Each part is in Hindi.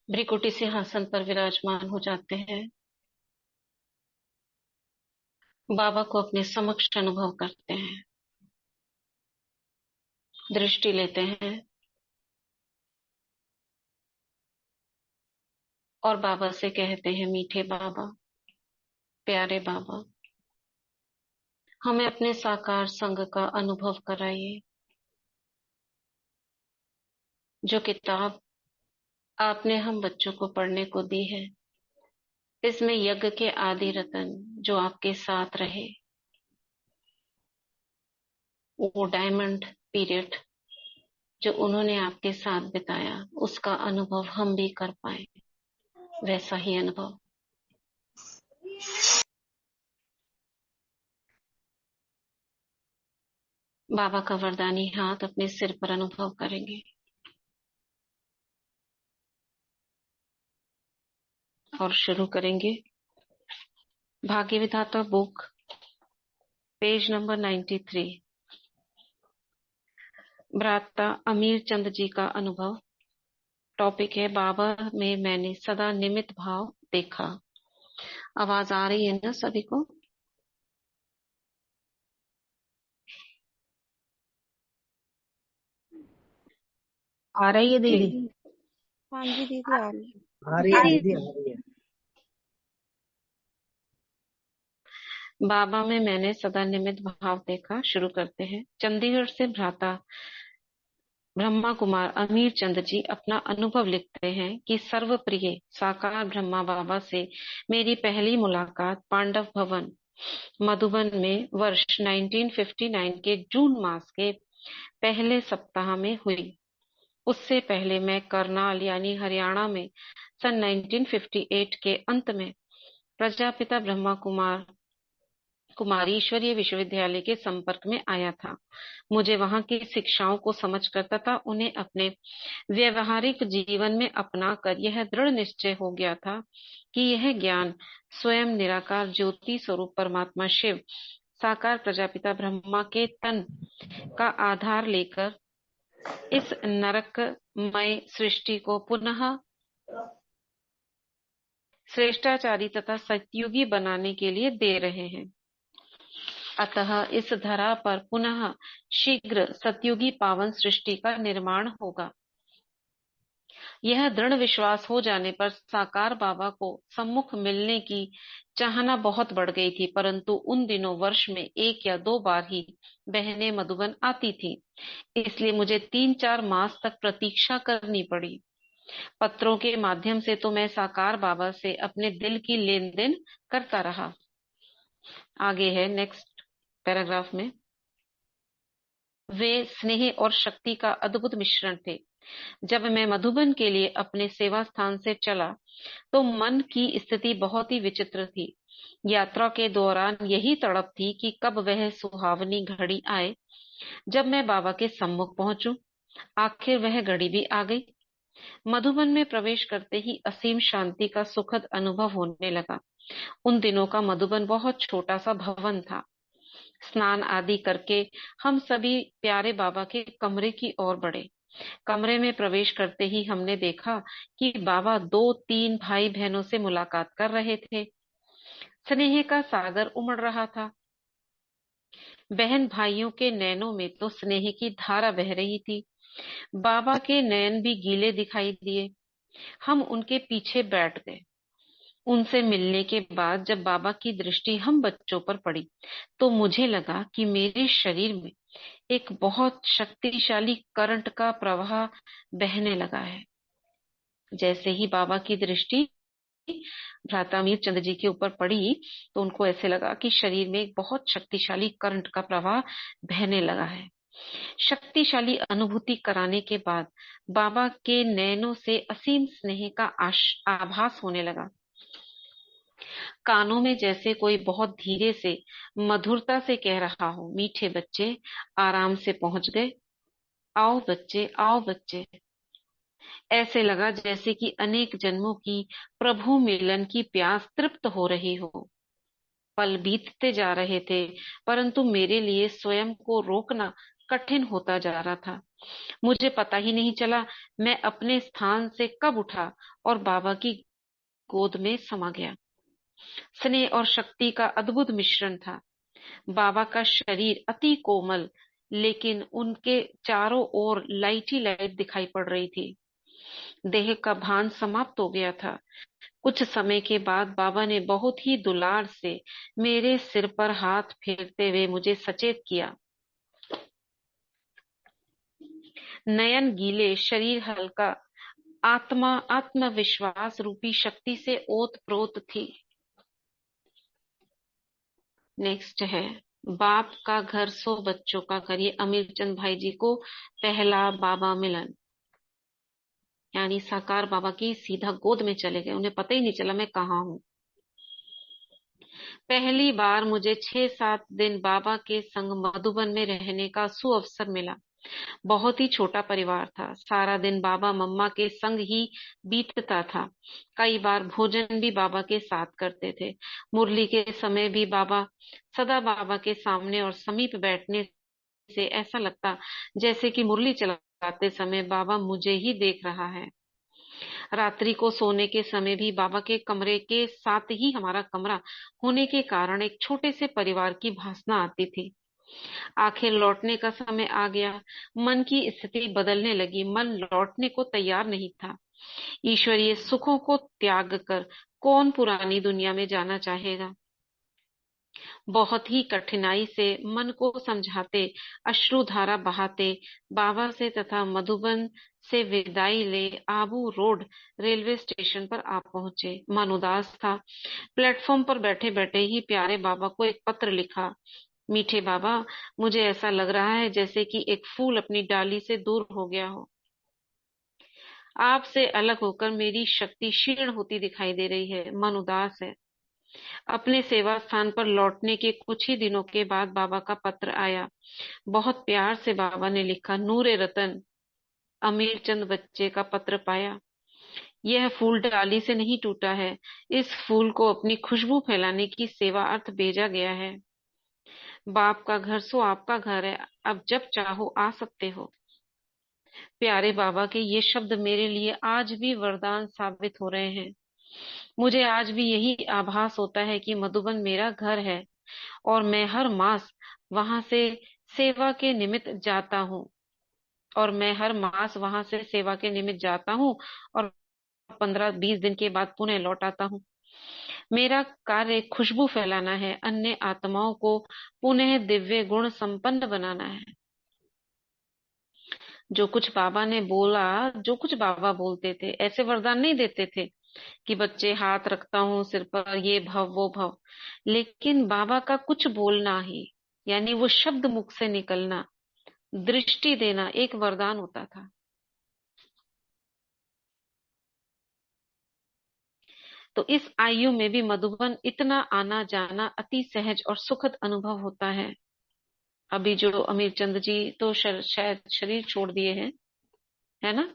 भ्रिकुटी सिंहासन पर विराजमान हो जाते हैं। बाबा को अपने समक्ष अनुभव करते हैं। दृष्टि लेते हैं और बाबा से कहते हैं, मीठे बाबा, प्यारे बाबा, हमें अपने साकार संग का अनुभव कराइए। जो किताब आपने हम बच्चों को पढ़ने को दी है, इसमें यज्ञ के आदि रतन जो आपके साथ रहे, वो डायमंड पीरियड जो उन्होंने आपके साथ बिताया, उसका अनुभव हम भी कर पाए, वैसा ही अनुभव। बाबा का वरदानी हाथ अपने सिर पर अनुभव करेंगे और शुरू करेंगे। भाग्य विधाता बुक, पेज नंबर 93। भ्राता अमीर चंद जी का अनुभव। टॉपिक है, बाबा में मैंने सदा निमित भाव देखा। आवाज आ रही है ना सभी को? आ रही है ओके। दीदी। हाँ जी दीदी आ रही है। आ रही है दीदी, आ रही है। बाबा में मैंने सदा निमित भाव देखा। शुरू करते हैं। चंडीगढ़ से भ्राता ब्रह्मा कुमार अमीर चंद जी अपना अनुभव लिखते हैं कि सर्वप्रिय साकार ब्रह्मा बाबा से मेरी पहली मुलाकात पांडव भवन मधुबन में वर्ष 1959 के जून मास के पहले सप्ताह में हुई। उससे पहले मैं करनाल यानी हरियाणा में सन 1958 के अंत में प्रजापिता ब्रह्मा कुमारी ईश्वरीय विश्वविद्यालय के संपर्क में आया था। मुझे वहां की शिक्षाओं को समझकर तथा उन्हें अपने व्यवहारिक जीवन में अपनाकर यह दृढ़ निश्चय हो गया था कि यह ज्ञान स्वयं निराकार ज्योति स्वरूप परमात्मा शिव साकार प्रजापिता ब्रह्मा के तन का आधार लेकर इस नरकमय सृष्टि को पुनः श्रेष्ठाचारी तथा सतयुगी बनाने के लिए दे रहे हैं। अतः इस धरा पर पुनः शीघ्र सतयुगी पावन सृष्टि का निर्माण होगा। यह दृढ़ विश्वास हो जाने पर साकार बाबा को सम्मुख मिलने की चाहना बहुत बढ़ गई थी, परंतु उन दिनों वर्ष में 1 या 2 बार ही बहनें मधुबन आती थी, इसलिए मुझे 3-4 मास तक प्रतीक्षा करनी पड़ी। पत्रों के माध्यम से तो मैं साकार बाबा से अपने दिल की लेन देन करता रहा। आगे है नेक्स्ट पैराग्राफ में। वे स्नेह और शक्ति का अद्भुत मिश्रण थे। जब मैं मधुबन के लिए अपने सेवा स्थान से चला तो मन की स्थिति बहुत ही विचित्र थी। यात्रा के दौरान यही तड़प थी कि कब वह सुहावनी घड़ी आए जब मैं बाबा के सम्मुख पहुंचूं। आखिर वह घड़ी भी आ गई। मधुबन में प्रवेश करते ही असीम शांति का सुखद अनुभव होने लगा। उन दिनों का मधुबन बहुत छोटा सा भवन था। स्नान आदि करके हम सभी प्यारे बाबा के कमरे की ओर बढ़े। कमरे में प्रवेश करते ही हमने देखा कि बाबा 2-3 भाई बहनों से मुलाकात कर रहे थे। स्नेह का सागर उमड़ रहा था। बहन भाइयों के नैनों में तो स्नेह की धारा बह रही थी। बाबा के नैन भी गीले दिखाई दिए। हम उनके पीछे बैठ गए। उनसे मिलने के बाद जब बाबा की दृष्टि हम बच्चों पर पड़ी तो मुझे लगा कि मेरे शरीर में एक बहुत शक्तिशाली करंट का प्रवाह बहने लगा है। जैसे ही बाबा की दृष्टि भ्राता मीर चंद जी के ऊपर पड़ी तो उनको ऐसे लगा कि शरीर में एक बहुत शक्तिशाली करंट का प्रवाह बहने लगा है। शक्तिशाली अनुभूति कराने के बाद बाबा के नैनों से असीम स्नेह का आभास होने लगा। कानों में जैसे कोई बहुत धीरे से मधुरता से कह रहा हो, मीठे बच्चे आराम से पहुंच गए, आओ बच्चे आओ बच्चे। ऐसे लगा जैसे कि अनेक जन्मों की प्रभु मिलन की प्यास तृप्त हो रही हो। पल बीतते जा रहे थे, परंतु मेरे लिए स्वयं को रोकना कठिन होता जा रहा था। मुझे पता ही नहीं चला मैं अपने स्थान से कब उठा और बाबा की गोद में समा गया। स्नेह और शक्ति का अद्भुत मिश्रण था। बाबा का शरीर अति कोमल, लेकिन उनके चारों ओर लाइट ही लाइट दिखाई पड़ रही थी। देह का भान समाप्त हो गया था। कुछ समय के बाद बाबा ने बहुत ही दुलार से मेरे सिर पर हाथ फेरते हुए मुझे सचेत किया। नयन गीले, शरीर हल्का, आत्मा आत्मविश्वास रूपी शक्ति से ओत प्रोत थी। नेक्स्ट है, बाप का घर सो बच्चों का घर। ये अमीरचंद भाई जी को पहला बाबा मिलन, यानी साकार बाबा की सीधा गोद में चले गए। उन्हें पता ही नहीं चला मैं कहाँ हूँ। पहली बार मुझे 6-7 दिन बाबा के संग मधुबन में रहने का सुअवसर मिला। बहुत ही छोटा परिवार था। सारा दिन बाबा मम्मा के संग ही बीतता था। कई बार भोजन भी बाबा के साथ करते थे। मुरली के समय भी बाबा सदा बाबा के सामने और समीप बैठने से ऐसा लगता जैसे कि मुरली चलाते समय बाबा मुझे ही देख रहा है। रात्रि को सोने के समय भी बाबा के कमरे के साथ ही हमारा कमरा होने के कारण एक छोटे से परिवार की भासना आती थी। आखिर लौटने का समय आ गया। मन की स्थिति बदलने लगी। मन लौटने को तैयार नहीं था। ईश्वरीय सुखों को त्याग कर कौन पुरानी दुनिया में जाना चाहेगा। बहुत ही कठिनाई से मन को समझाते, अश्रुधारा बहाते बाबा से तथा मधुबन से विदाई ले आबू रोड रेलवे स्टेशन पर आ पहुंचे। मन उदास था। प्लेटफॉर्म पर बैठे बैठे ही प्यारे बाबा को एक पत्र लिखा। मीठे बाबा, मुझे ऐसा लग रहा है जैसे कि एक फूल अपनी डाली से दूर हो गया हो। आपसे अलग होकर मेरी शक्ति क्षीण होती दिखाई दे रही है। मन उदास है। अपने सेवा स्थान पर लौटने के कुछ ही दिनों के बाद बाबा का पत्र आया। बहुत प्यार से बाबा ने लिखा, नूरे रतन, अमीरचंद बच्चे का पत्र पाया। यह फूल डाली से नहीं टूटा है। इस फूल को अपनी खुशबू फैलाने की सेवा अर्थ भेजा गया है। बाप का घर सो आपका घर है। अब जब चाहो आ सकते हो। प्यारे बाबा के ये शब्द मेरे लिए आज भी वरदान साबित हो रहे हैं। मुझे आज भी यही आभास होता है कि मधुबन मेरा घर है और मैं हर मास वहां से सेवा के निमित्त जाता हूँ। और मैं हर मास वहां से सेवा के निमित्त जाता हूँ और 15-20 दिन के बाद पुनः लौट आता हूँ। मेरा कार्य खुशबू फैलाना है, अन्य आत्माओं को पुनः दिव्य गुण संपन्न बनाना है। जो कुछ बाबा ने बोला, जो कुछ बाबा बोलते थे, ऐसे वरदान नहीं देते थे कि बच्चे हाथ रखता हूँ सिर पर, ये भव वो भव। लेकिन बाबा का कुछ बोलना ही, यानी वो शब्द मुख से निकलना, दृष्टि देना एक वरदान होता था। तो इस आयु में भी मधुबन इतना आना जाना अति सहज और सुखद अनुभव होता है। अभी जो अमीरचंद जी तो शायद शरीर छोड़ दिए हैं, है ना?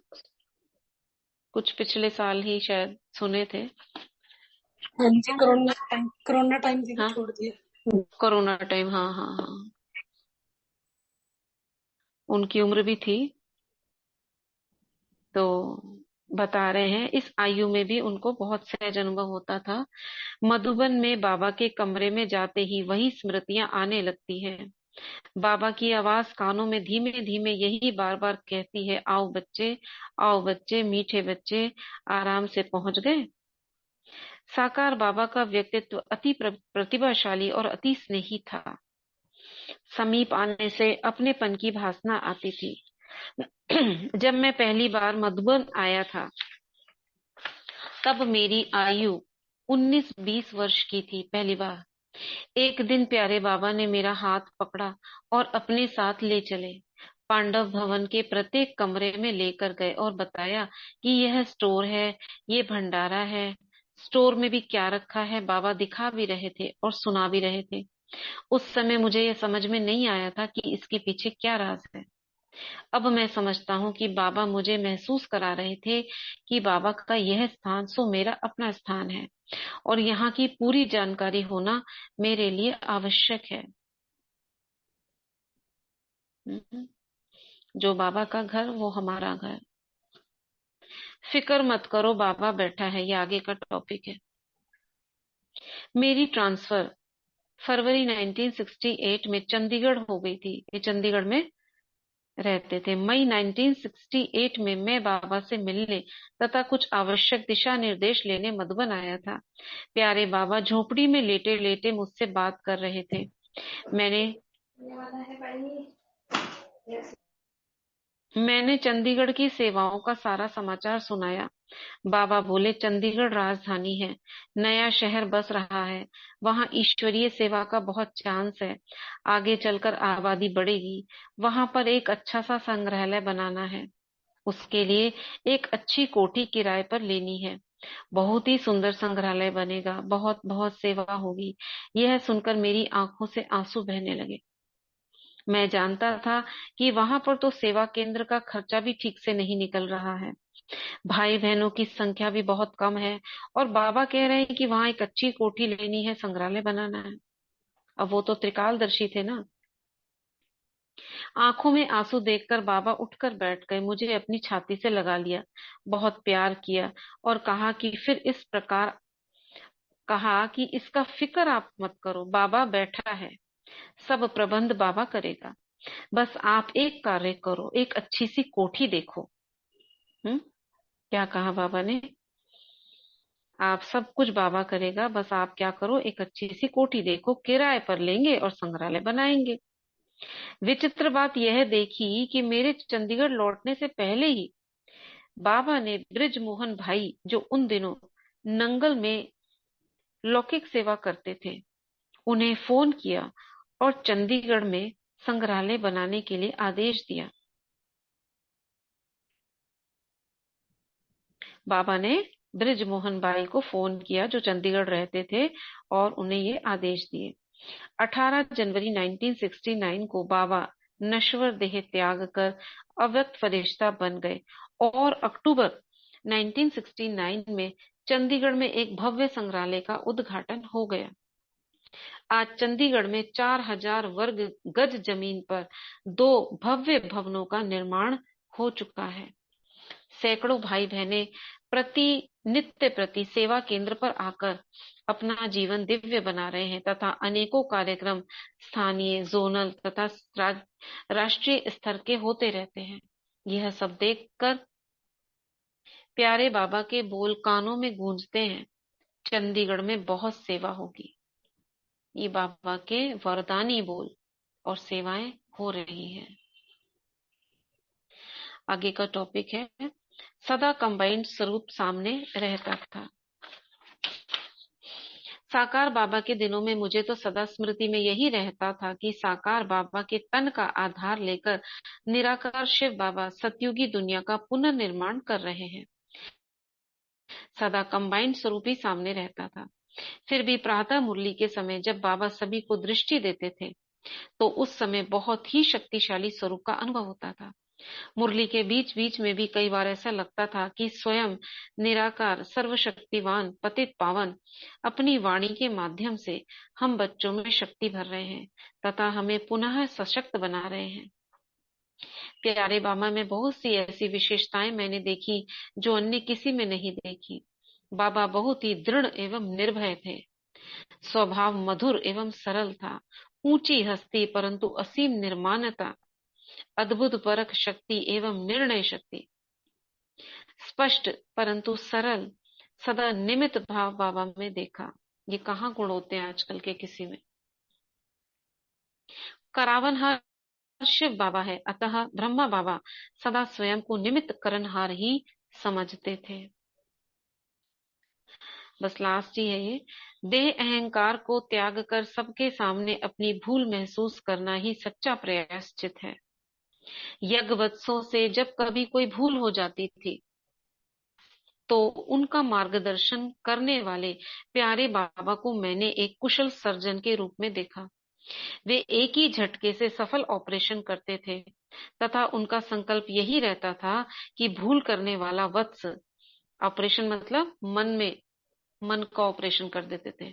कुछ पिछले साल ही शायद सुने थे। हाँ जी, कोरोना टाइम भी हाँ, छोड़ दिया। कोरोना टाइम, हाँ हाँ हाँ। उनकी उम्र भी थी, तो बता रहे हैं इस आयु में भी उनको बहुत सहज अनुभव होता था। मधुबन में बाबा के कमरे में जाते ही वही स्मृतियां आने लगती हैं। बाबा की आवाज कानों में धीमे धीमे यही बार बार कहती है, आओ बच्चे, मीठे बच्चे, आराम से पहुंच गए। साकार बाबा का व्यक्तित्व अति प्रतिभाशाली और अति स्नेही था। समीप आने से अपनेपन की भासना आती थी। जब मैं पहली बार मधुबन आया था तब मेरी आयु 19-20 वर्ष की थी। पहली बार एक दिन प्यारे बाबा ने मेरा हाथ पकड़ा और अपने साथ ले चले। पांडव भवन के प्रत्येक कमरे में लेकर गए और बताया कि यह स्टोर है, ये भंडारा है। स्टोर में भी क्या रखा है बाबा दिखा भी रहे थे और सुना भी रहे थे। उस समय मुझे यह समझ में नहीं आया था कि इसके पीछे क्या राज है। अब मैं समझता हूँ कि बाबा मुझे महसूस करा रहे थे कि बाबा का यह स्थान सो मेरा अपना स्थान है और यहाँ की पूरी जानकारी होना मेरे लिए आवश्यक है। जो बाबा का घर वो हमारा घर। फिक्र मत करो, बाबा बैठा है, ये आगे का टॉपिक है। मेरी ट्रांसफर फरवरी 1968 में चंडीगढ़ हो गई थी। ये चंडीगढ़ में रहते थे। मई 1968 में मैं बाबा से मिलने तथा कुछ आवश्यक दिशा निर्देश लेने मधुबन आया था। प्यारे बाबा झोपड़ी में लेटे लेटे मुझसे बात कर रहे थे। मैंने चंडीगढ़ की सेवाओं का सारा समाचार सुनाया। बाबा बोले, चंडीगढ़ राजधानी है, नया शहर बस रहा है, वहां ईश्वरीय सेवा का बहुत चांस है। आगे चलकर आबादी बढ़ेगी। वहां पर एक अच्छा सा संग्रहालय बनाना है। उसके लिए एक अच्छी कोठी किराए पर लेनी है। बहुत ही सुंदर संग्रहालय बनेगा, बहुत बहुत सेवा होगी। यह सुनकर मेरी आंखों से आंसू बहने लगे। मैं जानता था कि वहां पर तो सेवा केंद्र का खर्चा भी ठीक से नहीं निकल रहा है। भाई बहनों की संख्या भी बहुत कम है, और बाबा कह रहे हैं कि वहां एक अच्छी कोठी लेनी है, संग्रहालय बनाना है। अब वो तो त्रिकालदर्शी थे ना। आंखों में आंसू देखकर बाबा उठकर बैठ गए, मुझे अपनी छाती से लगा लिया, बहुत प्यार किया और कहा कि इसका फिक्र आप मत करो, बाबा बैठा है, सब प्रबंध बाबा करेगा। बस आप एक कार्य करो, एक अच्छी सी कोठी देखो। क्या कहा बाबा ने? आप सब कुछ बाबा करेगा, बस आप क्या करो, एक अच्छी सी कोठी देखो, किराए पर लेंगे और संग्रहालय बनाएंगे। विचित्र बात यह देखी कि मेरे चंडीगढ़ लौटने से पहले ही बाबा ने ब्रिज मोहन भाई, जो उन दिनों नंगल में लौकिक सेवा करते थे, उन्हें फोन किया और चंडीगढ़ में संग्रहालय बनाने के लिए आदेश दिया। बाबा ने ब्रिज मोहन भाई को फोन किया, जो चंडीगढ़ रहते थे, और उन्हें ये आदेश दिए। 18 जनवरी 1969 को बाबा नश्वर देह त्याग कर अव्यक्त फरिश्ता बन गए और अक्टूबर 1969 में चंडीगढ़ में एक भव्य संग्रहालय का उद्घाटन हो गया। आज चंडीगढ़ में 4000 वर्ग गज जमीन पर 2 भव्य भवनों का निर्माण हो चुका है। सैकड़ों भाई बहनें प्रति सेवा केंद्र पर आकर अपना जीवन दिव्य बना रहे हैं तथा अनेकों कार्यक्रम स्थानीय, जोनल तथा राष्ट्रीय स्तर के होते रहते हैं। यह सब देखकर प्यारे बाबा के बोल कानों में गूंजते हैं, चंडीगढ़ में बहुत सेवा होगी। ये बाबा के वरदानी बोल और सेवाएं हो रही हैं। आगे का टॉपिक है, सदा कंबाइंड स्वरूप सामने रहता था। साकार बाबा के दिनों में मुझे तो सदा स्मृति में यही रहता था कि साकार बाबा के तन का आधार लेकर निराकार शिव बाबा सतयुगी दुनिया का पुनर्निर्माण कर रहे हैं। सदा कंबाइंड स्वरूप ही सामने रहता था। फिर भी प्रातः मुरली के समय जब बाबा सभी को दृष्टि देते थे, तो उस समय बहुत ही शक्तिशाली स्वरूप का अनुभव होता था। मुरली के बीच बीच में भी कई बार ऐसा लगता था कि स्वयं निराकार सर्वशक्तिवान पतित पावन अपनी वाणी के माध्यम से हम बच्चों में शक्ति भर रहे हैं तथा हमें पुनः सशक्त बना रहे हैं। प्यारे बाबा में बहुत सी ऐसी विशेषताएं मैंने देखी जो अन्य किसी में नहीं देखी। बाबा बहुत ही दृढ़ एवं निर्भय थे। स्वभाव मधुर एवं सरल था। ऊंची हस्ती परंतु असीम निर्माणता, अद्भुत परख शक्ति एवं निर्णय शक्ति, स्पष्ट परंतु सरल, सदा निमित भाव बाबा में देखा। ये कहाँ गुण होते हैं आजकल के किसी में। करावनहार शिव बाबा है, अतः ब्रह्मा बाबा सदा स्वयं को निमित्त करनहार ही समझते थे। बस लास्ट ही है ये, देह अहंकार को त्याग कर सबके सामने अपनी भूल महसूस करना ही सच्चा प्रयाश्चित है। यज्ञवत्सों से जब कभी कोई भूल हो जाती थी तो उनका मार्गदर्शन करने वाले प्यारे बाबा को मैंने एक कुशल सर्जन के रूप में देखा। वे एक ही झटके से सफल ऑपरेशन करते थे तथा उनका संकल्प यही रहता था कि भूल करने वाला वत्स, ऑपरेशन मतलब मन का ऑपरेशन कर देते थे,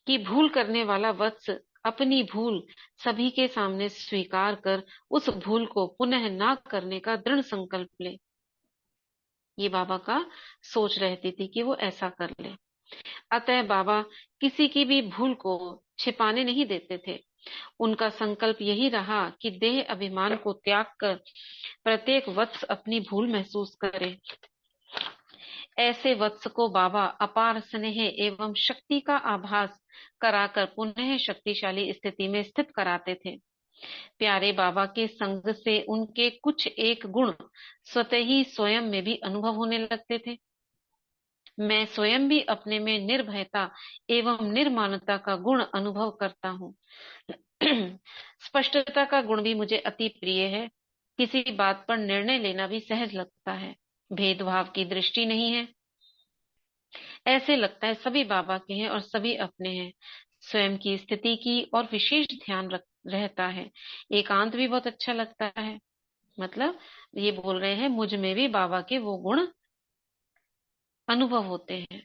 कि भूल करने वाला वत्स अपनी भूल सभी के सामने स्वीकार कर उस भूल को पुनः ना करने का दृढ़ संकल्प ले। ये बाबा का सोच रहती थी कि वो ऐसा कर ले। अतः बाबा किसी की भी भूल को छिपाने नहीं देते थे। उनका संकल्प यही रहा कि देह अभिमान को त्याग कर प्रत्येक वत्स अपनी भूल महसूस करे। ऐसे वत्स को बाबा अपार स्नेह एवं शक्ति का आभास कराकर पुनः शक्तिशाली स्थिति में स्थित कराते थे। प्यारे बाबा के संग से उनके कुछ एक गुण स्वतः ही स्वयं में भी अनुभव होने लगते थे। मैं स्वयं भी अपने में निर्भयता एवं निर्मानता का गुण अनुभव करता हूँ। स्पष्टता का गुण भी मुझे अति प्रिय है। किसी बात पर निर्णय लेना भी सहज लगता है। भेदभाव की दृष्टि नहीं है। ऐसे लगता है सभी बाबा के हैं और सभी अपने हैं। स्वयं की स्थिति की और विशेष ध्यान रहता है। एकांत भी बहुत अच्छा लगता है। मतलब ये बोल रहे हैं मुझ में भी बाबा के वो गुण अनुभव होते हैं।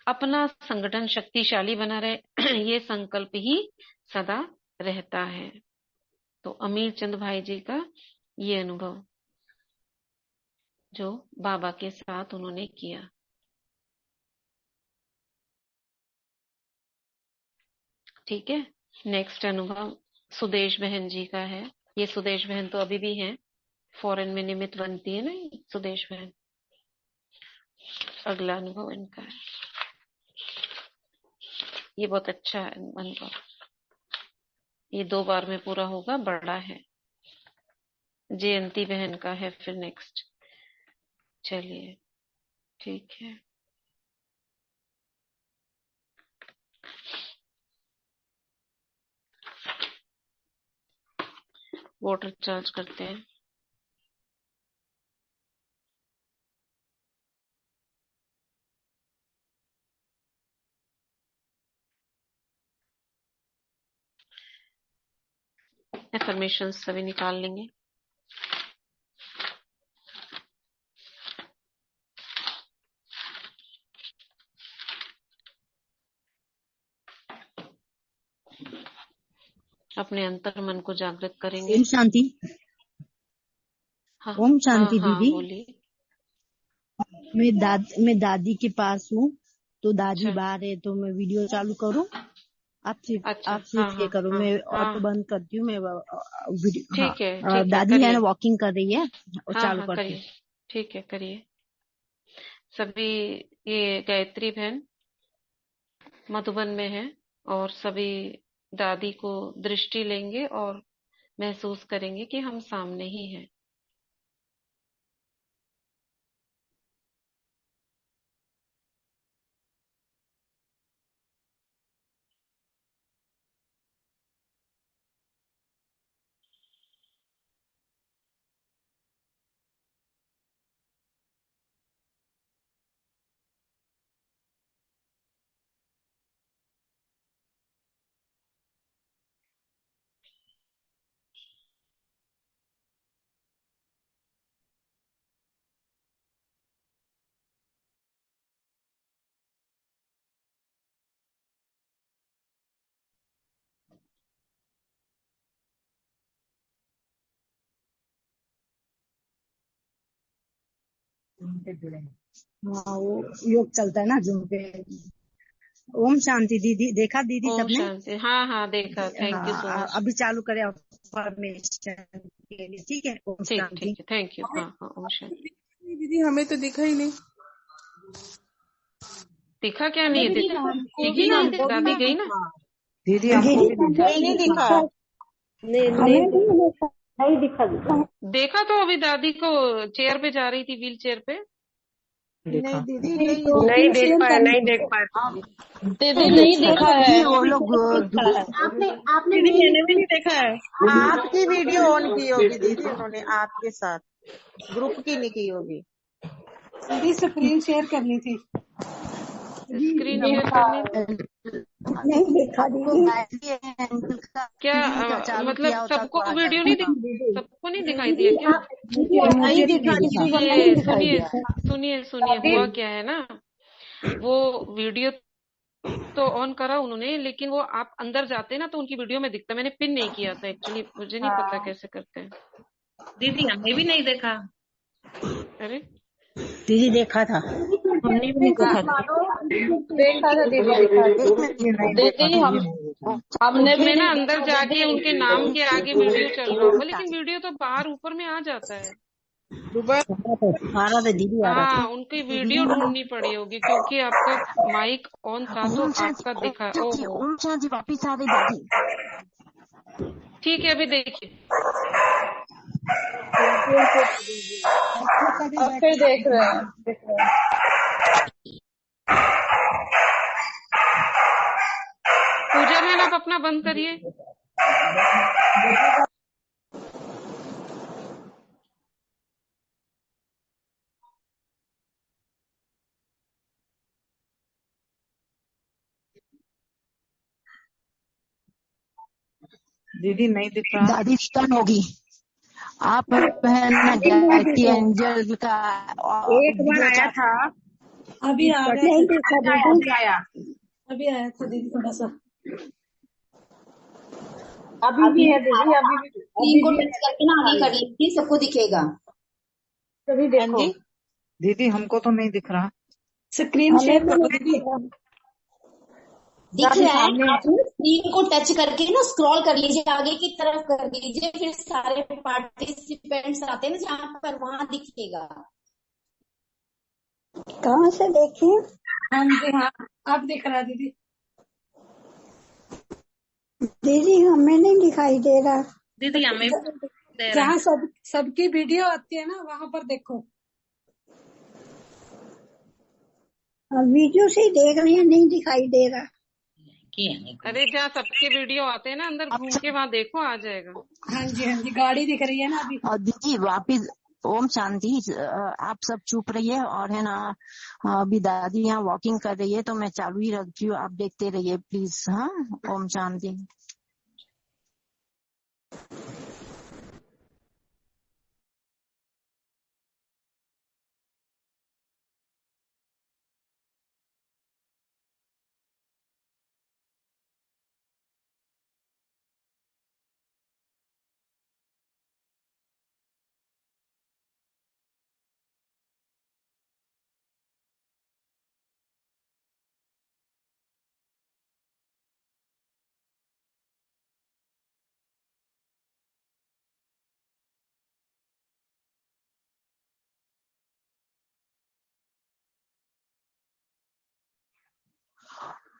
अपना संगठन शक्तिशाली बना रहे ये संकल्प ही सदा रहता है। तो अमीर चंद भाई जी का ये अनुभव जो बाबा के साथ उन्होंने किया। ठीक है, नेक्स्ट अनुभव सुदेश बहन जी का है। ये सुदेश बहन तो अभी भी हैं, फॉरेन में निमित्त बनती है ना सुदेश बहन। अगला अनुभव इनका है, ये बहुत अच्छा है अनुभव। ये 2 बार में पूरा होगा, बड़ा है। जयंती बहन का है फिर नेक्स्ट। चलिए ठीक है। वाटर चार्ज करते हैं। एफर्मेशन सभी निकाल लेंगे। अपने अंतर मन को जागृत करेंगे। ओम शांति। हाँ ओम शांति हाँ दीदी। बोलिए। मैं दादी के पास हूँ, तो दादी अच्छा बाहर है, तो मैं वीडियो चालू करूँ? आप अच्छा, हाँ सिर्फ ये हाँ करो, हाँ मैं ऑटो हाँ, बंद करती हूँ। मैं वीडियो, हाँ। ठीक है दादी है ना, करिए। वॉकिंग कर रही है, और हाँ चालू हाँ करती करिए, हूँ। ठीक है करिए। सभी ये गायत्री बहन मधुबन में है और सभी दादी को दृष्टि लेंगे और महसूस करेंगे कि हम सामने ही हैं। हाँ, वो योग चलता है ना जूम पे। ओम शांति दीदी। देखा दीदी ओम सबने? शांति। हाँ हाँ देखा, थैंक यू सो हाँ, मच। अभी चालू करें परमिशन के लिए, ठीक है? ओम ठीक शांति। ठीक है, थैंक यू। हाँ हाँ ओम शांति। दीदी हमें तो दिखा ही नहीं। दिखा क्या नहीं है? दीदी दिख दीदी ही नहीं हमको है, भी दादी नहीं गई ना। दिखा। दीदी हमको भी दिखा। नहीं दिखा। नहीं दिखा। देखा तो अभी दादी को चेयर पे जा रही थी, व्हील चेयर पे। नहीं दीदी नहीं नहीं देख पाए, नहीं देख पाए। दीदी नहीं दिखा है। वो लोग दीदी मैंने भी नहीं देखा है। आपकी वीडियो ऑन की होगी दीदी उन्होंने, आपके साथ ग्रुप की नहीं की होगी। दीदी स्क्रीन शेयर करनी थी। स्क्रीन शेयर करनी थी। नहीं देखा दीदी। क्या टीवी का चालू मतलब किया होता सबको तो आ वीडियो नहीं जाता। सबको नहीं दिखाई दिया क्या? नहीं दिखा ये सुनिए सुनिए सुनिए, हुआ क्या है ना, वो वीडियो तो ऑन करा उन्होंने, लेकिन वो आप अंदर जाते ना तो उनकी वीडियो में दिखता। मैंने पिन नहीं किया था एक्चुअली, मुझे नहीं पता हाँ कैसे करते हैं। दीदी हमें भी नहीं देखा। अरे दीदी देखा था, हमने भी नहीं देखा था। देखा था दीदी, दिखा था। दीदी हमने भी मैं ना नहीं अंदर देखा जाके दीदी। उनके नाम के आगे वीडियो चल रहा होगा, लेकिन वीडियो तो बाहर ऊपर में आ जाता है। आ रहा था दीदी, आ रहा था। हाँ, उनकी वीडियो ढूंढनी पड़ी होगी, क्योंकि आपका माइक ऑन था तो ओम शांति, आपका ओम दिखा। शांति, ओहो, ओम शांति, वापिस आ गई दादी। ठीक है, अभी देखिए। अब फिर देख रहे हैं, देख रहे हैं। पूजा मैम आप अपना बंद करिए। दीदी नहीं दिख रहा। दादी स्टन होगी। आप है ना गायत्री एंजल का एक बार आया था, अभी आ गया नहीं था, देखा दीदी, अभी आया। अभी आया था दीदी थोड़ा सा। अभी भी है दीदी, अभी भी, स्क्रीन को टच करके ना आगे कर लीजिए, सबको दिखेगा। अभी हाँ देखो। जी, दीदी हमको तो नहीं दिख रहा। स्क्रीन शेयर करो दीदी। दिख अभी रहा है, सामने आप स्क्रीन को टच करके ना स्क्रॉल कर लीजिए, आगे की तरफ कर लीजिए, फिर सारे पार्टिसिपेंट्स आते हैं ना जहाँ पर, वहां दिखेगा। कहाँ से देखे? हाँ जी, हाँ अब दिख रहा है दीदी। दीदी हमें नहीं दिखाई दे रहा। दीदी हमें भी नहीं दे रहा। जहाँ सबकी वीडियो आती है ना, वहाँ पर देखो। वीडियो से ही देख रहे हैं, नहीं दिखाई दे रहा। अरे जहाँ सबके वीडियो आते हैं ना, अंदर घूम के वहाँ देखो, आ जाएगा। हाँ जी, गाड़ी दिख रही है ना अभी। और दीदी वापिस ओम शांति, आप सब चुप रहिए और है ना, अभी दादी यहाँ वॉकिंग कर रही है तो मैं चालू ही रखती हूँ, आप देखते रहिए प्लीज। हाँ, ओम शांति।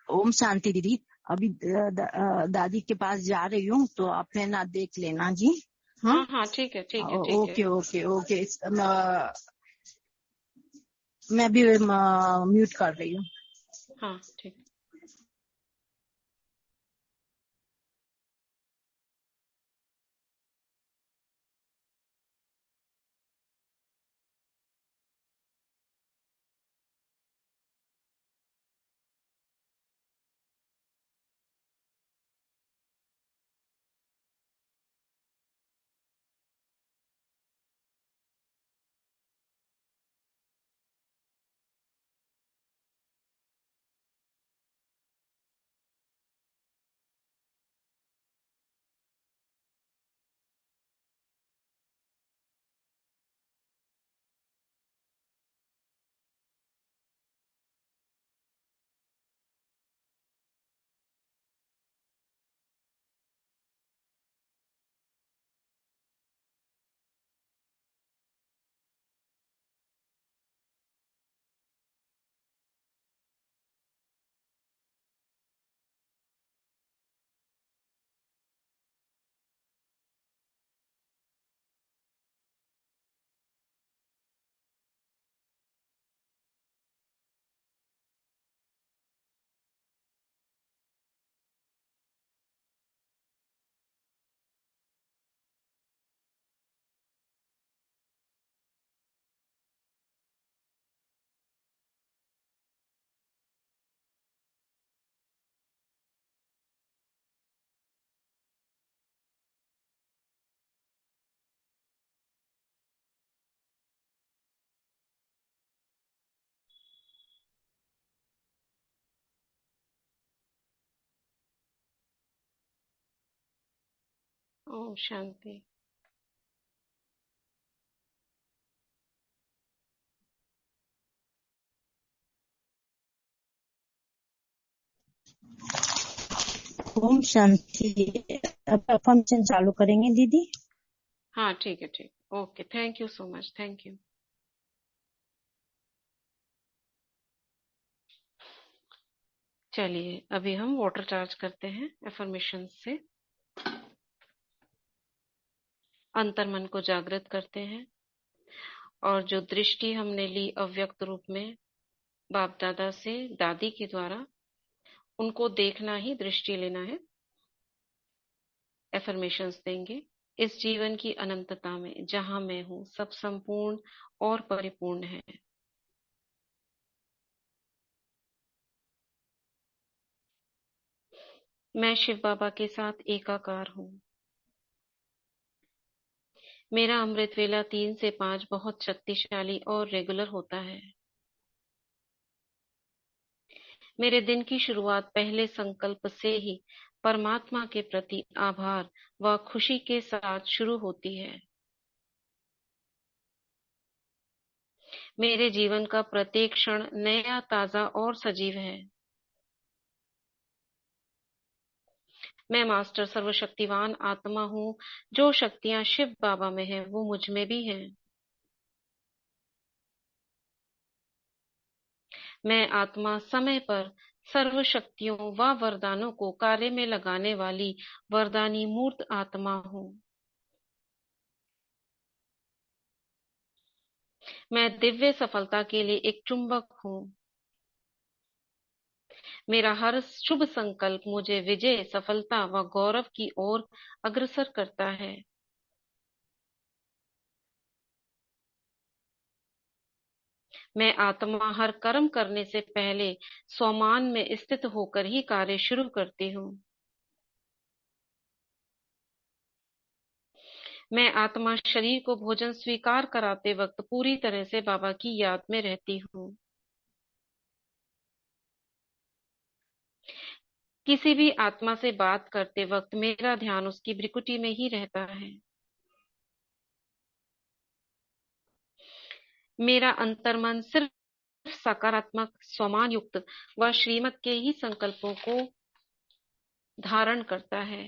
ओम शांति दीदी, अभी दादी के पास जा रही हूँ तो आप है ना देख लेना जी। हाँ हाँ हाँ, ठीक है, ठीक है, ठीक ओके है। Okay okay. मैं भी म्यूट कर रही हूँ। हाँ, ठीक। ओम शांति। ओम शांति। अब अफर्मेशन चालू करेंगे दीदी। हाँ ठीक है, ठीक। Okay, thank you so much, thank you. चलिए अभी हम वाटर चार्ज करते हैं एफर्मेशन से। अंतर्मन को जागृत करते हैं और जो दृष्टि हमने ली अव्यक्त रूप में बाप दादा से दादी के द्वारा, उनको देखना ही दृष्टि लेना है। एफर्मेशंस देंगे। इस जीवन की अनंतता में जहां मैं हूं सब संपूर्ण और परिपूर्ण है। मैं शिव बाबा के साथ एकाकार हूं। मेरा अमृत वेला 3 से 5 बहुत शक्तिशाली और रेगुलर होता है। मेरे दिन की शुरुआत पहले संकल्प से ही परमात्मा के प्रति आभार व खुशी के साथ शुरू होती है। मेरे जीवन का प्रत्येक क्षण नया, ताजा और सजीव है। मैं मास्टर सर्वशक्तिवान आत्मा हूँ। जो शक्तियां शिव बाबा में है वो मुझ में भी हैं। मैं आत्मा समय पर सर्व शक्तियों व वरदानों को कार्य में लगाने वाली वरदानी मूर्त आत्मा हूँ। मैं दिव्य सफलता के लिए एक चुंबक हूँ। मेरा हर शुभ संकल्प मुझे विजय, सफलता व गौरव की ओर अग्रसर करता है। मैं आत्मा हर कर्म करने से पहले स्वमान में स्थित होकर ही कार्य शुरू करती हूँ। मैं आत्मा शरीर को भोजन स्वीकार कराते वक्त पूरी तरह से बाबा की याद में रहती हूँ। किसी भी आत्मा से बात करते वक्त मेरा ध्यान उसकी भ्रिकुटी में ही रहता है। मेरा अंतर्मन सिर्फ सकारात्मक, स्वमान युक्त व श्रीमत के ही संकल्पों को धारण करता है।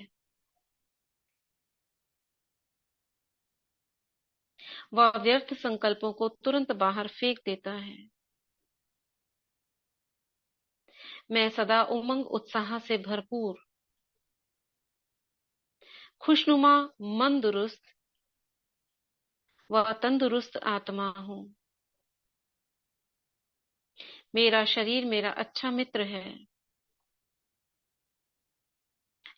वह व्यर्थ संकल्पों को तुरंत बाहर फेंक देता है। मैं सदा उमंग उत्साह से भरपूर, खुशनुमा, मन दुरुस्त व तंदुरुस्त आत्मा हूँ। मेरा शरीर मेरा अच्छा मित्र है।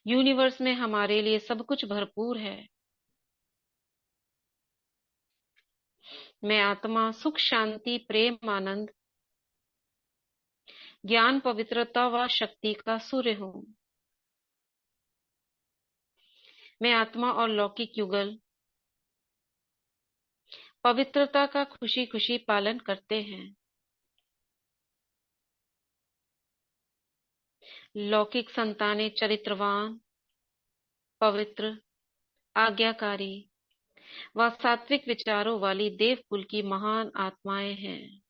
यूनिवर्स में हमारे लिए सब कुछ भरपूर है। मैं आत्मा सुख, शांति, प्रेम, आनंद, ज्ञान, पवित्रता व शक्ति का सूर्य हूँ। मैं आत्मा और लौकिक युगल पवित्रता का खुशी खुशी पालन करते हैं। लौकिक संतानें चरित्रवान, पवित्र, आज्ञाकारी व सात्विक विचारों वाली देवकुल की महान आत्माएं हैं।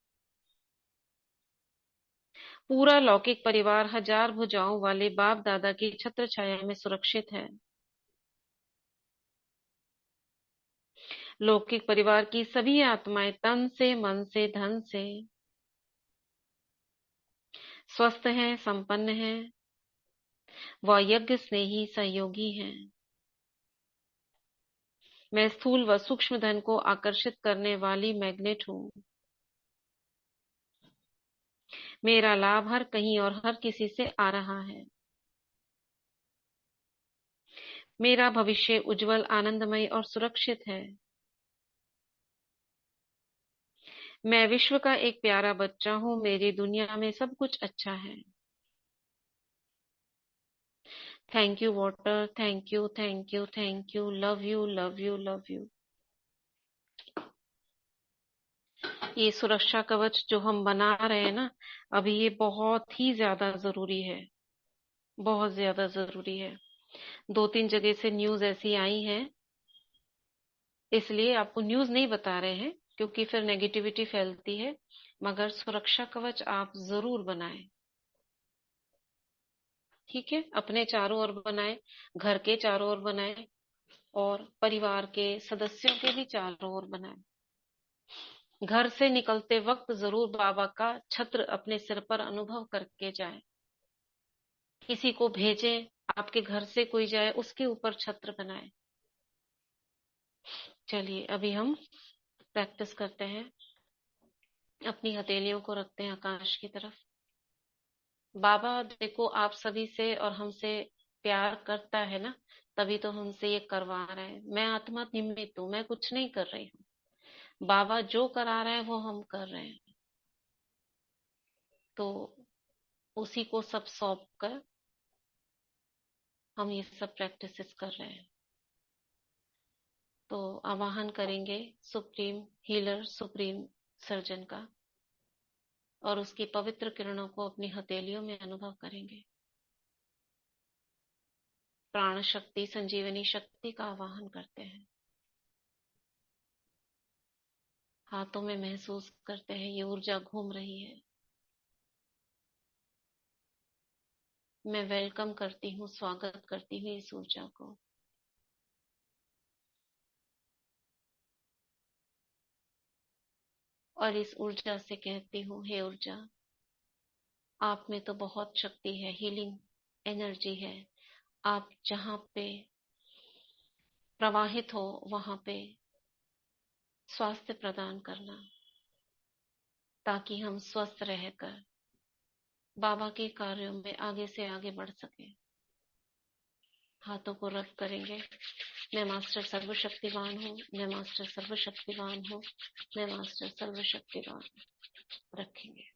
पूरा लौकिक परिवार हजार भुजाओं वाले बाप दादा की छत्र छाया में सुरक्षित है। लौकिक परिवार की सभी आत्माएं तन से, मन से, धन से स्वस्थ हैं, संपन्न हैं व यज्ञ स्नेही सहयोगी हैं। मैं स्थूल व सूक्ष्म धन को आकर्षित करने वाली मैग्नेट हूँ। मेरा लाभ हर कहीं और हर किसी से आ रहा है। मेरा भविष्य उज्जवल, आनंदमय और सुरक्षित है। मैं विश्व का एक प्यारा बच्चा हूँ। मेरी दुनिया में सब कुछ अच्छा है। Thank you water, thank you, thank you, thank you, love you, love you, love you. ये सुरक्षा कवच जो हम बना रहे हैं ना, अभी ये बहुत ही ज्यादा जरूरी है, बहुत ज्यादा जरूरी है। 2-3 जगह से न्यूज ऐसी आई है, इसलिए आपको न्यूज नहीं बता रहे हैं क्योंकि फिर नेगेटिविटी फैलती है। मगर सुरक्षा कवच आप जरूर बनाएं, ठीक है? अपने चारों ओर बनाएं, घर के चारों ओर बनाएं और परिवार के सदस्यों के भी चारों ओर बनाएं। घर से निकलते वक्त जरूर बाबा का छत्र अपने सिर पर अनुभव करके जाएं। किसी को भेजें, आपके घर से कोई जाए उसके ऊपर छत्र बनाएं। चलिए अभी हम प्रैक्टिस करते हैं। अपनी हथेलियों को रखते हैं आकाश की तरफ। बाबा देखो आप सभी से और हमसे प्यार करता है ना, तभी तो हमसे ये करवा रहे हैं। मैं आत्मा निमित्त हूँ, मैं कुछ नहीं कर रही हूँ। बाबा जो करा रहे हैं वो हम कर रहे हैं, तो उसी को सब सौंप कर हम ये सब प्रैक्टिसेस कर रहे हैं। तो आवाहन करेंगे सुप्रीम हीलर, सुप्रीम सर्जन का, और उसकी पवित्र किरणों को अपनी हथेलियों में अनुभव करेंगे। प्राण शक्ति, संजीवनी शक्ति का आवाहन करते हैं। हाथों में महसूस करते हैं ये ऊर्जा घूम रही है। मैं वेलकम करती हूँ, स्वागत करती हूँ इस ऊर्जा को। और इस ऊर्जा से कहती हूँ, हे ऊर्जा, आप में तो बहुत शक्ति है, हीलिंग एनर्जी है। आप जहाँ पे प्रवाहित हो वहां पे स्वास्थ्य प्रदान करना, ताकि हम स्वस्थ रहकर बाबा के कार्यों में आगे से आगे बढ़ सके। हाथों को रब करेंगे। मैं मास्टर सर्वशक्तिवान हूँ, मैं मास्टर सर्वशक्तिवान हूँ, मैं मास्टर सर्वशक्तिवान हूँ। रखेंगे।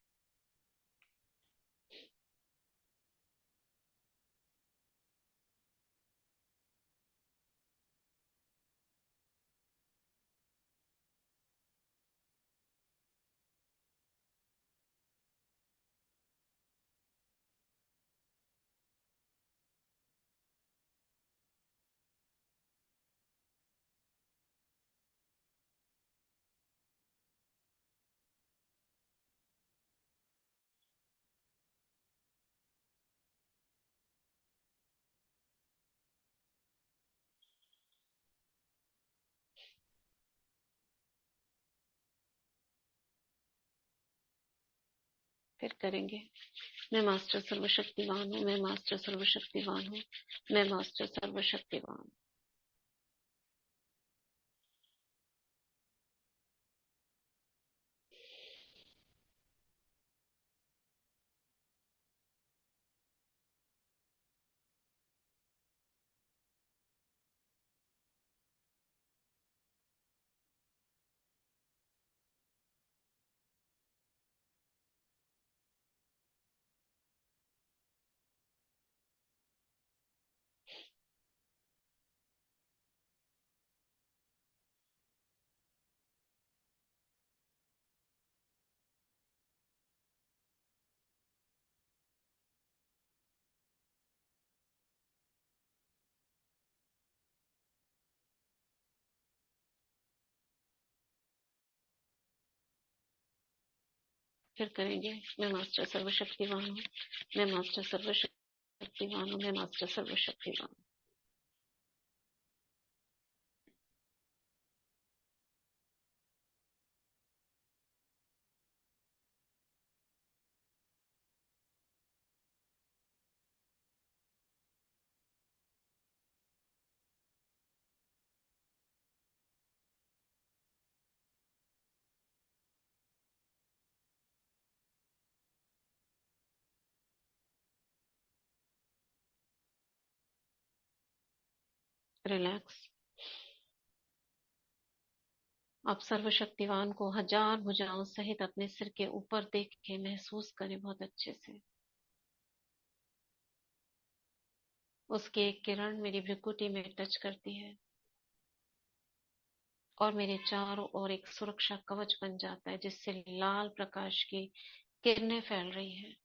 फिर करेंगे। मैं मास्टर सर्वशक्तिवान हूँ, मैं मास्टर सर्वशक्तिवान हूँ, मैं मास्टर सर्वशक्तिवान हूँ। फिर करेंगे। मैं मास्टर सर्वशक्तिवान हूँ, मैं मास्टर सर्वशक्तिवान हूँ, मैं मास्टर सर्वशक्तिवान हूँ। रिलैक्स। आप सर्वशक्तिवान को हजार भुजाओं सहित अपने सिर के ऊपर देख के महसूस करें बहुत अच्छे से। उसकी एक किरण मेरी भ्रुकुटी में टच करती है और मेरे चारों ओर एक सुरक्षा कवच बन जाता है, जिससे लाल प्रकाश की किरणें फैल रही हैं।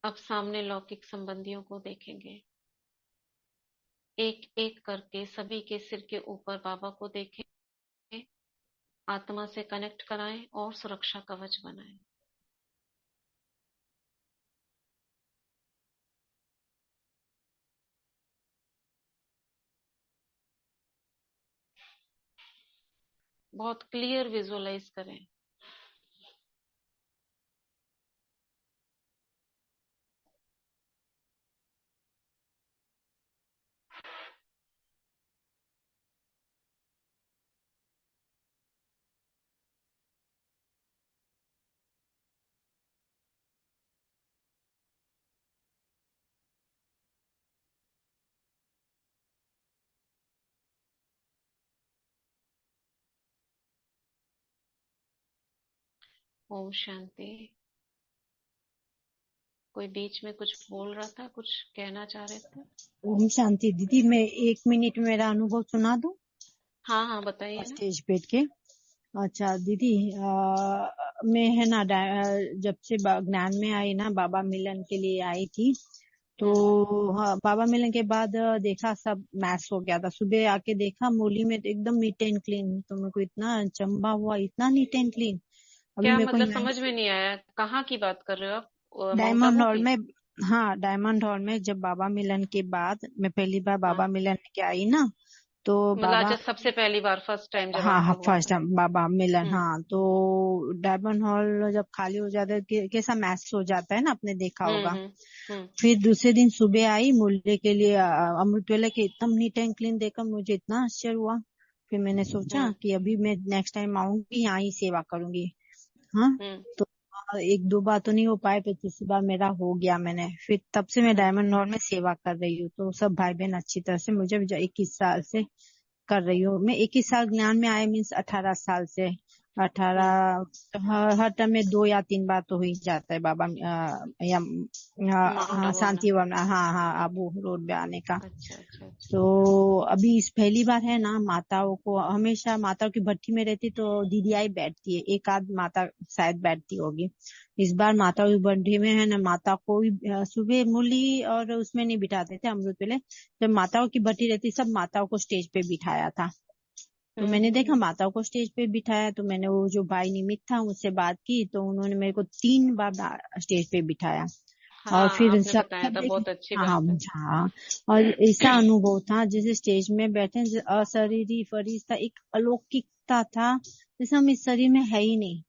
अब सामने लौकिक संबंधियों को देखेंगे। एक एक करके सभी के सिर के ऊपर बाबा को देखें, आत्मा से कनेक्ट कराएं और सुरक्षा कवच बनाएं। बहुत क्लियर विजुअलाइज करें। ओम शांति। कोई बीच में कुछ बोल रहा था, कुछ कहना चाह रहे थे? ओम शांति दीदी, मैं 1 मिनट मेरा अनुभव सुना दूं हाँ हाँ, बताइए ना। स्टेज बैठ के। अच्छा दीदी, मैं है ना जब से ज्ञान में आई ना, बाबा मिलन के लिए आई थी, तो हाँ, बाबा मिलन के बाद देखा सब मैस हो गया था। सुबह आके देखा मुरली में तो एकदम नीट एंड क्लीन, तो मेरे को इतना चंबा हुआ, इतना नीट एंड क्लीन। अभी क्या मेरे को मतलब समझ में नहीं आया, कहाँ की बात कर रहे हो आप? माउंट डायमंड आबू हॉल की? में। हाँ, डायमंड हॉल में जब बाबा मिलन के बाद मैं पहली बार बाबा हाँ, मिलन के आई ना, तो मतलब बाबा, जब सबसे पहली बार फर्स्ट टाइम जब हाँ आपका हाँ हुआ फर्स्ट था। टाइम बाबा मिलन, हम्म हाँ, तो डायमंड हॉल जब खाली हो जाता है कैसा मैच हो जाता है ना, आपने देखा हम्म होगा। हम्म हम्म फिर दूसरे दिन सुबह आई मुरली के लिए, अमृत वेला के एकदम नीट एंड क्लीन देखकर मुझे इतना आश्चर्य हुआ। फिर मैंने सोचा कि अभी मैं नेक्स्ट टाइम आऊंगी यहाँ ही सेवा करूंगी। हाँ, तो 1-2 बार तो नहीं हो पाए, फिर तीसरी बार मेरा हो गया। मैंने फिर तब से मैं डायमंड हॉल में सेवा कर रही हूँ। तो सब भाई बहन अच्छी तरह से, मुझे 21 साल से कर रही हूँ मैं। 21 साल ज्ञान में आए मीन्स 18 साल से। 18 हर टर्म में 2 या 3 बार तो हो ही जाता है बाबा या माउंट आबू आना। शांति वन, हाँ हाँ आबू रोड पे आने का। अच्छा अच्छा अच्छा। तो अभी इस पहली बार है ना, माताओं को हमेशा माताओं की भट्टी में रहती तो दीदी आई बैठती है, एक आध माता शायद बैठती होगी। इस बार माताओं की भट्टी में है ना, माता को सुबह मुरली और उसमें नहीं बिठाते थे अमृत वेले। जब माताओं की भट्टी रहती सब माताओं को स्टेज पे बिठाया था। तो मैंने देखा माताओं को स्टेज पे बिठाया, तो मैंने वो जो भाई निमित था उससे बात की, तो उन्होंने मेरे को 3 बार स्टेज पे बिठाया। और हाँ, फिर आपने सब बताया था, बहुत अच्छी हाँ बात है। हाँ, और ऐसा अनुभव था जैसे स्टेज में बैठे अशरीरी फरिश्ता, एक अलौकिकता था जैसे हम इस शरीर में है ही नहीं।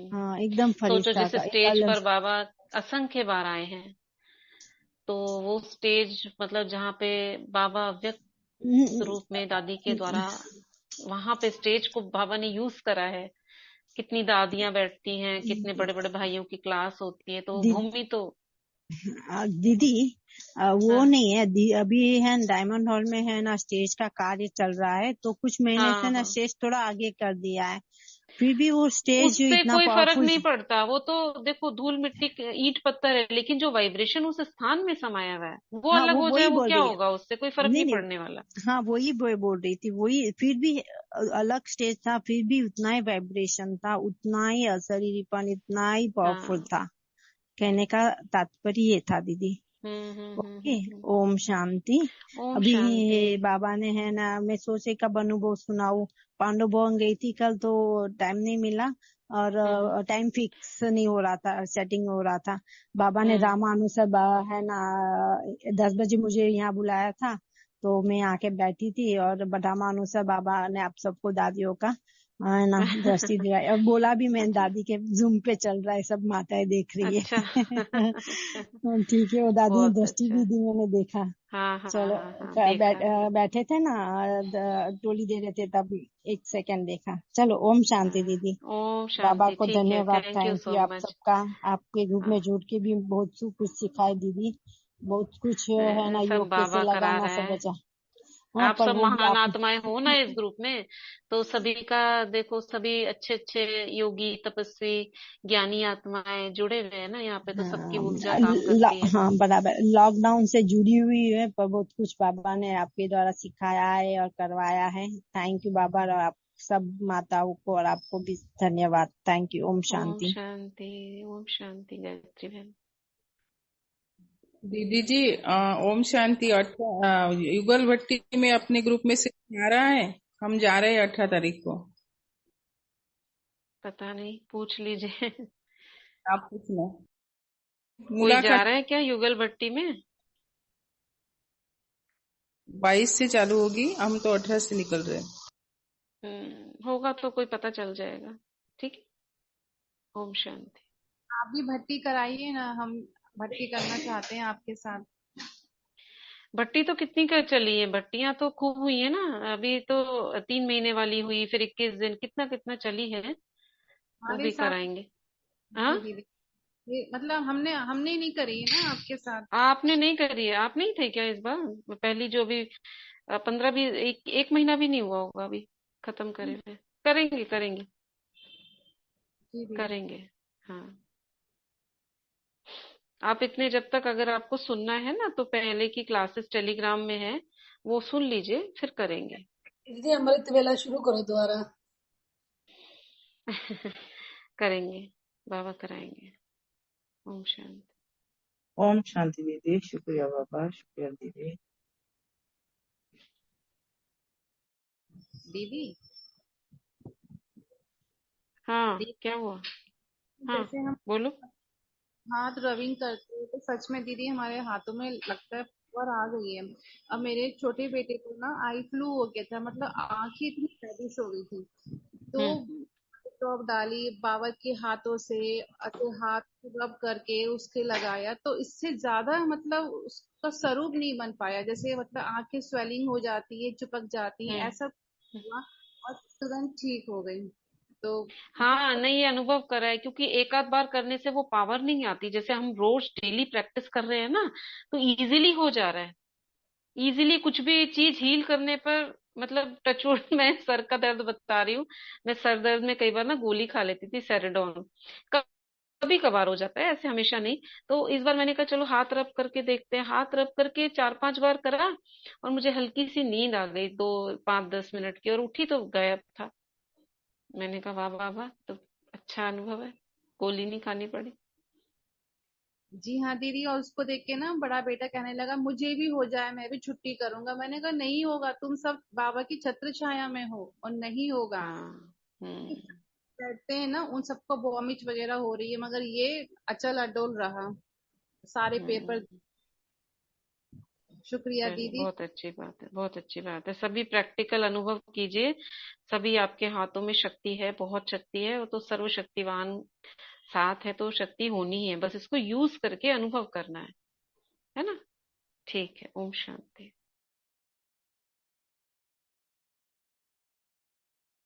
हाँ, एकदम सोचो फरिश्ता जैसे का एक स्टेज अलग। पर बाबा असंख्य बार आए हैं, तो वो स्टेज मतलब जहाँ पे बाबा व्यक्त रूप में दादी के द्वारा, वहां पे स्टेज को बाबा ने यूज करा है। कितनी दादियां बैठती हैं, कितने बड़े बड़े भाइयों की क्लास होती है, तो भूमि तो दीदी वो हाँ नहीं है अभी है डायमंड हॉल में है ना, स्टेज का कार्य चल रहा है, तो कुछ महीने से हाँ ना हाँ, स्टेज थोड़ा आगे कर दिया है। फिर भी वो स्टेज उससे इतना कोई फर्क पावरफुल। नहीं पड़ता। वो तो देखो धूल मिट्टी ईंट पत्थर है, लेकिन जो वाइब्रेशन उस स्थान में समाया हुआ है वो हाँ, अलग वो हो जाए, वही वो बोल क्या रही है। होगा, उससे कोई फर्क नहीं नहीं नहीं, पड़ने वाला। हाँ वही बोल रही थी, वही फिर भी अलग स्टेज था, फिर भी उतना ही वाइब्रेशन था, उतना ही अशरीरीपन, इतना ही पावरफुल हाँ। था। कहने का तात्पर्य ये था दीदी। ओके, ओम शांति। ओम अभी शांति। बाबा ने है ना, मैं सोचे कब अनुभव सुनाऊं। पांडव भवन गई थी कल, तो टाइम नहीं मिला और टाइम फिक्स नहीं हो रहा था, सेटिंग हो रहा था। बाबा ने रामानुसर है ना 10 बजे मुझे यहाँ बुलाया था, तो मैं आके बैठी थी और रामानुसर बाबा ने आप सबको दादियों का है ना दृष्टि दिया, और बोला भी मैं अच्छा दादी के जूम पे चल रहा है, सब माताएं देख रही अच्छा। है। ठीक है, वो दादी ने बहुत दृष्टि भी अच्छा। दी, मैंने देखा। हाँ हाँ चलो, हाँ हाँ, देखा है। बैठे थे ना, टोली दे रहे थे तब 1 सेकंड देखा। चलो, ओम शांति दीदी। ओम बाबा शांति। को ठीक है, धन्यवाद, thank you thank so you आप मच। सबका। आपके ग्रुप में हाँ, जुड़ के भी बहुत कुछ सिखाए दीदी, बहुत कुछ है ना, सब योग कैसे बाबा करा लगाना रहे सब हैं। बचा। हाँ, आप पर सब वो भी महान आप। आत्माएं हो ना इस ग्रुप में, तो सभी का देखो, सभी अच्छे अच्छे योगी तपस्वी ज्ञानी आत्माएं जुड़े हुए हैं ना यहाँ पे, तो सबकी ऊर्जा काम करती है। हाँ बराबर, लॉकडाउन से जुड़ी हुई है, पर बहुत कुछ बाबा ने आपके द्वारा सिखाया है और करवाया है। थैंक यू बाबा, और आप सब माताओं को और आपको भी धन्यवाद। Thank you. ओम ओम शांति। शांति। ओम शांति गायत्री बहन। दीदी जी, ओम शांति। युगल भट्टी में अपने ग्रुप में से आ रहा है? हम जा रहे हैं 18 तारीख को। पता नहीं, पूछ लीजिए। आप पूछना। कोई जा मुलाकात रहा है क्या युगल भट्टी में? 22 से चालू होगी, हम तो 18 से निकल रहे हैं। होगा तो कोई पता चल जाएगा। ठीक है। ओम शांति। आप भी भर्ती कराइए ना, हम भर्ती करना चाहते हैं आपके साथ। भट्टी तो कितनी कर चली है, भट्टियां तो खूब हुई है ना। अभी तो 3 महीने वाली हुई, फिर 21 दिन, कितना कितना चली है। वो हमारे भी साथ। कराएंगे। हाँ, जी दीदी। ये मतलब हमने ही नहीं करी है ना आपके साथ। आपने नहीं करी है? आप नहीं थे क्या इस बार? पहली जो भी 15 भी, एक महीना भी नहीं हुआ होगा अभी खत्म करे हुए। करेंगे करेंगे जी दीदी। करेंगे। हाँ, आप इतने, जब तक अगर आपको सुनना है ना तो पहले की क्लासेस टेलीग्राम में है, वो सुन लीजिए, फिर करेंगे। दीदी अमृत वेला शुरू करो दोबारा। करेंगे, बाबा कराएंगे। ओम शांति। ओम शांति दीदी। शुक्रिया बाबा, शुक्रिया दीदी। दीदी। हाँ, दीदी, क्या हुआ? हाँ, जैसे हम बोलो। हाथ रबिंग करते हैं तो सच में दीदी हमारे हाथों में लगता है पावर आ गई है। अब मेरे छोटे बेटे को ना आई फ्लू हो गया था, मतलब आंखें इतनी रेडिश हो गई थी। तो हम्म ड्रॉप डाली बाबा के हाथों से, हाथ रब करके उसके लगाया, तो इससे ज्यादा मतलब उसका स्वरूप नहीं बन पाया। जैसे मतलब आंखें स्वेलिंग हो जाती है, चिपक जाती है, हम्म ऐसा हुआ और तुरंत ठीक हो गई। तो हाँ, नहीं, ये अनुभव करा है, क्योंकि एक आध बार करने से वो पावर नहीं आती। जैसे हम रोज डेली प्रैक्टिस कर रहे हैं ना, तो इजीली हो जा रहा है। इजीली कुछ भी चीज हील करने पर, मतलब टचवुड मैं सर का दर्द बता रही हूँ। मैं सर दर्द में कई बार ना गोली खा लेती थी, सेरेडोन। कभी कभार हो जाता है, ऐसे हमेशा नहीं। तो इस बार मैंने कहा चलो हाथ रब करके देखते हैं। हाथ रब करके 4-5 बार करा, और मुझे हल्की सी नींद आ गई, 2-5-10 मिनट की, और उठी तो गायब था। मैंने कहा वाह वाह वाह, तो अच्छा अनुभव है, गोली नहीं खानी पड़ी। जी हाँ दीदी, और उसको देख के ना बड़ा बेटा कहने लगा मुझे भी हो जाए, मैं भी छुट्टी करूंगा। मैंने कहा नहीं होगा, तुम सब बाबा की छत्र छाया में हो और नहीं होगा। हाँ। कहते हैं ना उन सबको वॉमिट वगैरह हो रही है, मगर ये अचल अडोल रहा। सारे पेपर। हम्म शुक्रिया चलिए, दीदी। बहुत अच्छी बात है, बहुत अच्छी बात है। सभी प्रैक्टिकल अनुभव कीजिए। सभी आपके हाथों में शक्ति है, बहुत शक्ति है। वो तो सर्वशक्तिवान साथ है, तो शक्ति होनी ही है, बस इसको यूज करके अनुभव करना है ना? ठीक है। ओम शांति।